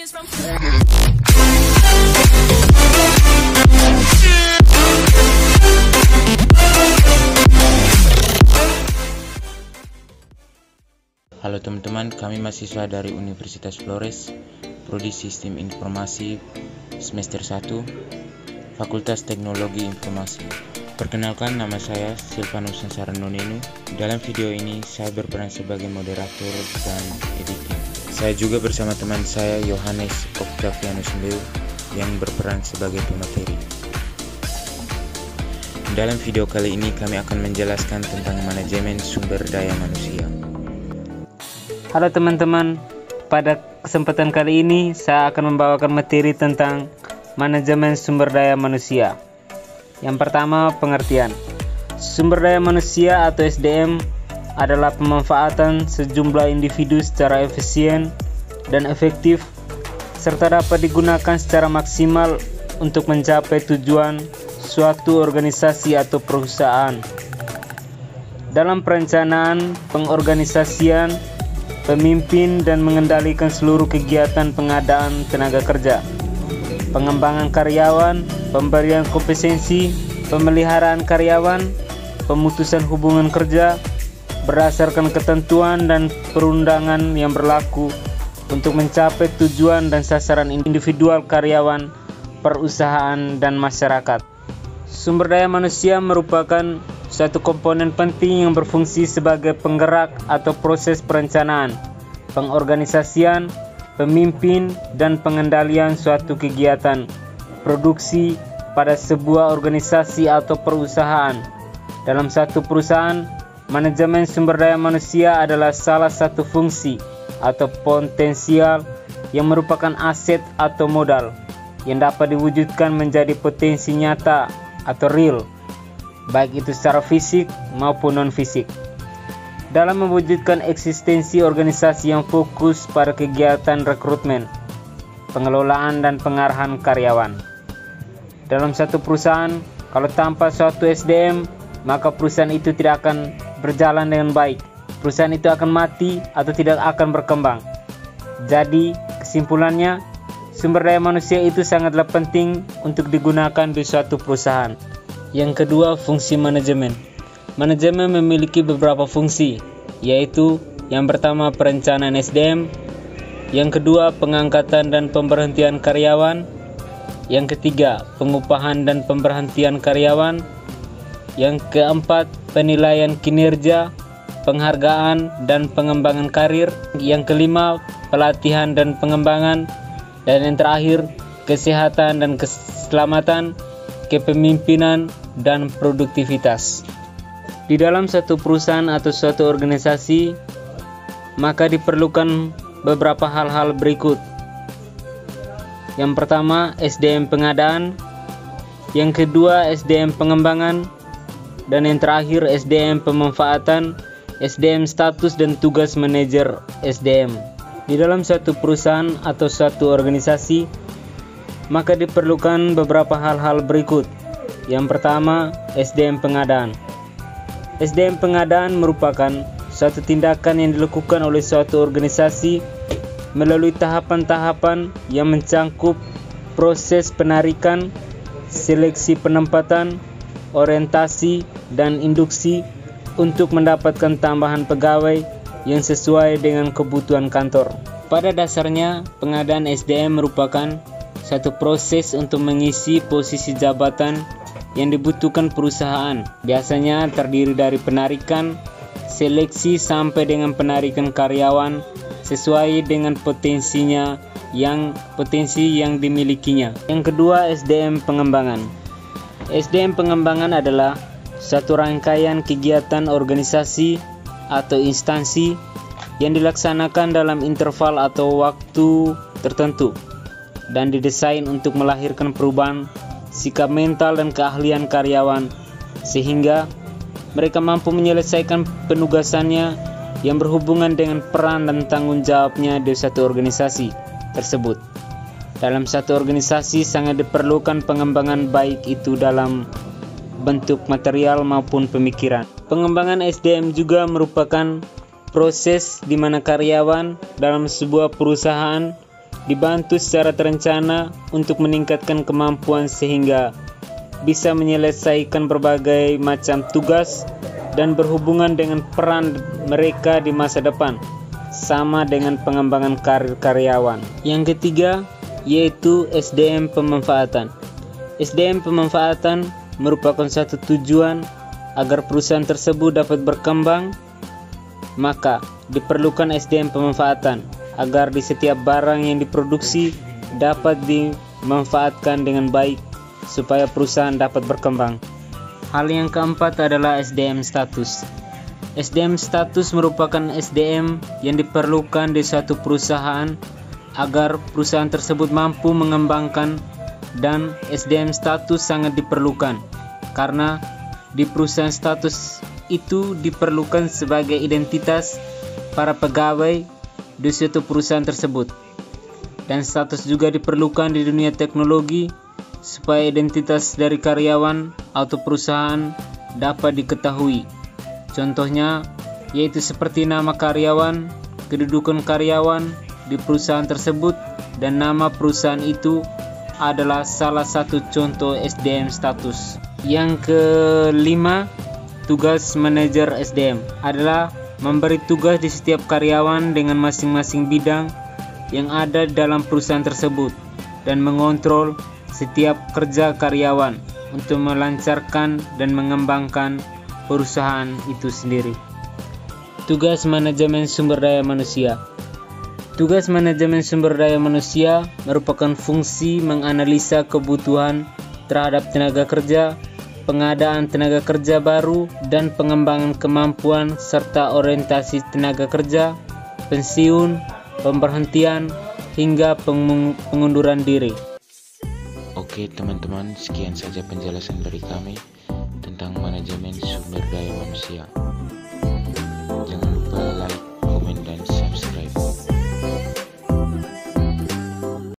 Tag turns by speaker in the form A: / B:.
A: Halo teman-teman, kami mahasiswa dari Universitas Flores, Prodi Sistem Informasi semester 1, Fakultas Teknologi Informasi. Perkenalkan, nama saya Silvanus Saranonenu. Dalam video ini saya berperan sebagai moderator dan editing. Saya juga bersama teman saya Yohanes Octavianus Leo yang berperan sebagai pemateri. Dalam video kali ini kami akan menjelaskan tentang manajemen sumber daya manusia.
B: Halo teman-teman, pada kesempatan kali ini saya akan membawakan materi tentang manajemen sumber daya manusia. Yang pertama, pengertian. Sumber daya manusia atau SDM adalah pemanfaatan sejumlah individu secara efisien dan efektif serta dapat digunakan secara maksimal untuk mencapai tujuan suatu organisasi atau perusahaan. Dalam perencanaan, pengorganisasian, pemimpin dan mengendalikan seluruh kegiatan pengadaan tenaga kerja, pengembangan karyawan, pemberian kompetensi, pemeliharaan karyawan, pemutusan hubungan kerja berdasarkan ketentuan dan perundangan yang berlaku untuk mencapai tujuan dan sasaran individual karyawan, perusahaan, dan masyarakat. Sumber daya manusia merupakan suatu komponen penting yang berfungsi sebagai penggerak atau proses perencanaan, pengorganisasian, pemimpin, dan pengendalian suatu kegiatan produksi pada sebuah organisasi atau perusahaan. Dalam satu perusahaan, manajemen sumber daya manusia adalah salah satu fungsi atau potensial yang merupakan aset atau modal yang dapat diwujudkan menjadi potensi nyata atau real, baik itu secara fisik maupun non-fisik, dalam mewujudkan eksistensi organisasi yang fokus pada kegiatan rekrutmen, pengelolaan, dan pengarahan karyawan. Dalam satu perusahaan, kalau tanpa suatu SDM, maka perusahaan itu tidak akan berjalan dengan baik. Perusahaan itu akan mati atau tidak akan berkembang. Jadi, kesimpulannya, sumber daya manusia itu sangatlah penting untuk digunakan di suatu perusahaan. Yang kedua, fungsi manajemen. Manajemen memiliki beberapa fungsi, yaitu yang pertama perencanaan SDM, yang kedua pengangkatan dan pemberhentian karyawan, yang ketiga pengupahan dan pemberhentian karyawan, yang keempat penilaian kinerja, penghargaan dan pengembangan karir, yang kelima pelatihan dan pengembangan, dan yang terakhir kesehatan dan keselamatan, kepemimpinan, dan produktivitas. Di dalam satu perusahaan atau suatu organisasi, maka diperlukan beberapa hal-hal berikut. Yang pertama, SDM pengadaan, yang kedua SDM pengembangan, dan yang terakhir SDM pemanfaatan, SDM status dan tugas manajer SDM. Di dalam suatu perusahaan atau suatu organisasi, maka diperlukan beberapa hal-hal berikut. Yang pertama, SDM pengadaan. SDM pengadaan merupakan suatu tindakan yang dilakukan oleh suatu organisasi melalui tahapan-tahapan yang mencangkup proses penarikan, seleksi penempatan, orientasi, dan induksi untuk mendapatkan tambahan pegawai yang sesuai dengan kebutuhan kantor. Pada dasarnya, pengadaan SDM merupakan satu proses untuk mengisi posisi jabatan yang dibutuhkan perusahaan. Biasanya terdiri dari penarikan, seleksi sampai dengan penarikan karyawan sesuai dengan potensi yang dimilikinya. Yang kedua, SDM pengembangan. SDM pengembangan adalah satu rangkaian kegiatan organisasi atau instansi yang dilaksanakan dalam interval atau waktu tertentu dan didesain untuk melahirkan perubahan sikap mental dan keahlian karyawan sehingga mereka mampu menyelesaikan penugasannya yang berhubungan dengan peran dan tanggung jawabnya di satu organisasi tersebut. Dalam satu organisasi sangat diperlukan pengembangan baik itu dalam bentuk material maupun pemikiran. Pengembangan SDM juga merupakan proses di mana karyawan dalam sebuah perusahaan dibantu secara terencana untuk meningkatkan kemampuan sehingga bisa menyelesaikan berbagai macam tugas dan berhubungan dengan peran mereka di masa depan, sama dengan pengembangan karir karyawan. Yang ketiga, yaitu SDM pemanfaatan. SDM pemanfaatan merupakan satu tujuan agar perusahaan tersebut dapat berkembang, maka diperlukan SDM pemanfaatan agar di setiap barang yang diproduksi dapat dimanfaatkan dengan baik supaya perusahaan dapat berkembang. Hal yang keempat adalah SDM status. SDM status merupakan SDM yang diperlukan di suatu perusahaan agar perusahaan tersebut mampu mengembangkan, dan SDM status sangat diperlukan karena di perusahaan status itu diperlukan sebagai identitas para pegawai di suatu perusahaan tersebut. Dan status juga diperlukan di dunia teknologi supaya identitas dari karyawan atau perusahaan dapat diketahui. Contohnya yaitu seperti nama karyawan, kedudukan karyawan di perusahaan tersebut, dan nama perusahaan itu adalah salah satu contoh SDM status. Yang kelima, tugas manajer SDM adalah memberi tugas di setiap karyawan dengan masing-masing bidang yang ada dalam perusahaan tersebut dan mengontrol setiap kerja karyawan untuk melancarkan dan mengembangkan perusahaan itu sendiri. Tugas manajemen sumber daya manusia. Tugas manajemen sumber daya manusia merupakan fungsi menganalisa kebutuhan terhadap tenaga kerja, pengadaan tenaga kerja baru, dan pengembangan kemampuan serta orientasi tenaga kerja, pensiun, pemberhentian, hingga pengunduran diri.
A: Oke teman-teman, sekian saja penjelasan dari kami tentang manajemen sumber daya manusia.